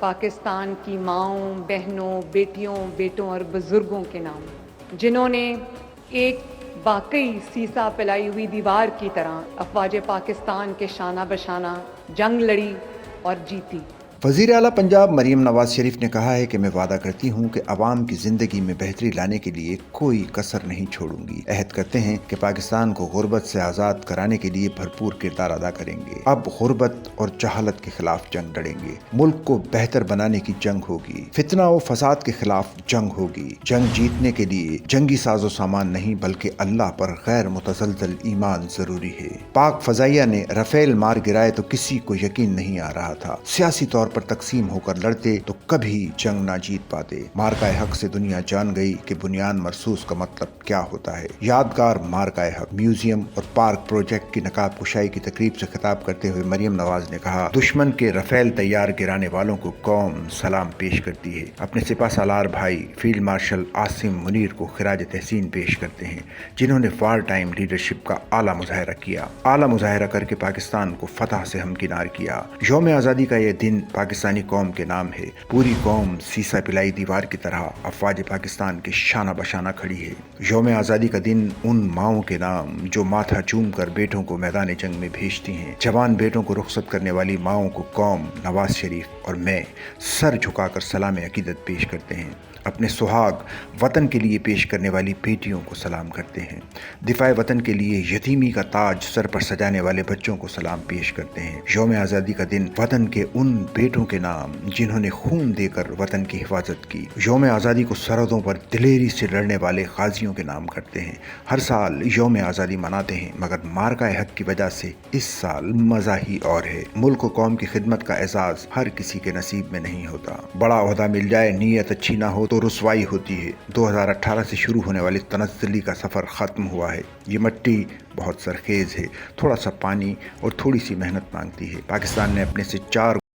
پاکستان کی ماؤں، بہنوں، بیٹیوں، بیٹوں اور بزرگوں کے نام، جنہوں نے ایک واقعی سیسا پلائی ہوئی دیوار کی طرح افواج پاکستان کے شانہ بشانہ جنگ لڑی اور جیتی۔ وزیر اعلیٰ پنجاب مریم نواز شریف نے کہا ہے کہ میں وعدہ کرتی ہوں کہ عوام کی زندگی میں بہتری لانے کے لیے کوئی کسر نہیں چھوڑوں گی۔ عہد کرتے ہیں کہ پاکستان کو غربت سے آزاد کرانے کے لیے بھرپور کردار ادا کریں گے۔ اب غربت اور جہالت کے خلاف جنگ لڑیں گے۔ ملک کو بہتر بنانے کی جنگ ہوگی۔ فتنہ و فساد کے خلاف جنگ ہوگی۔ جنگ جیتنے کے لیے جنگی ساز و سامان نہیں بلکہ اللہ پر غیر متزلزل ایمان ضروری ہے۔ پاک فضائیہ نے رفیل مار گرائے تو کسی کو یقین نہیں آ رہا تھا۔ سیاسی طور پر تقسیم ہو کر لڑتے تو کبھی جنگ نہ جیت پاتے۔ مارکہ حق سے دنیا جان گئی کہ بنیان مرصوص کا مطلب کیا ہوتا ہے۔ یادگار مارکہ حق میوزیم اور پارک پروجیکٹ کی نقاب کشائی کی تقریب سے خطاب کرتے ہوئے مریم نواز نے کہا، دشمن کے رفیل طیار گرانے والوں کو قوم سلام پیش کرتی ہے۔ اپنے سپہ سالار بھائی فیلڈ مارشل عاصم منیر کو خراج تحسین پیش کرتے ہیں، جنہوں نے وار ٹائم لیڈرشپ کا اعلیٰ مظاہرہ کیا۔ اعلیٰ مظاہرہ کر کے پاکستان کو فتح سے ہمکنار کیا۔ یوم آزادی کا یہ دن پاکستانی قوم کے نام ہے۔ پوری قوم سیسا پلائی دیوار کی طرح افواج پاکستان کے شانہ بشانہ کھڑی ہے۔ یوم آزادی کا دن ان ماؤں کے نام جو ماتھا چوم کر بیٹوں کو میدان جنگ میں بھیجتی ہیں۔ جوان بیٹوں کو رخصت کرنے والی ماؤں کو قوم، نواز شریف اور میں سر جھکا کر سلام عقیدت پیش کرتے ہیں۔ اپنے سہاگ وطن کے لیے پیش کرنے والی بیٹیوں کو سلام کرتے ہیں۔ دفاع وطن کے لیے یتیمی کا تاج سر پر سجانے والے بچوں کو سلام پیش کرتے ہیں۔ یوم آزادی کا دن وطن کے ان بیٹوں کے نام جنہوں نے خون دے کر وطن کی حفاظت کی۔ یوم آزادی کو سرحدوں پر دلیری سے لڑنے والے غازیوں کے نام کرتے ہیں۔ ہر سال یوم آزادی مناتے ہیں مگر مارکہ حق کی وجہ سے اس سال مزہ ہی اور ہے۔ ملک و قوم کی خدمت کا اعزاز ہر کسی کے نصیب میں نہیں ہوتا۔ بڑا عہدہ مل جائے نیت اچھی نہ ہو تو رسوائی ہوتی ہے۔ 2018 سے شروع ہونے والی تنزلی کا سفر ختم ہوا ہے۔ یہ مٹی بہت سرخیز ہے، تھوڑا سا پانی اور تھوڑی سی محنت مانگتی ہے۔ پاکستان نے اپنے سے 4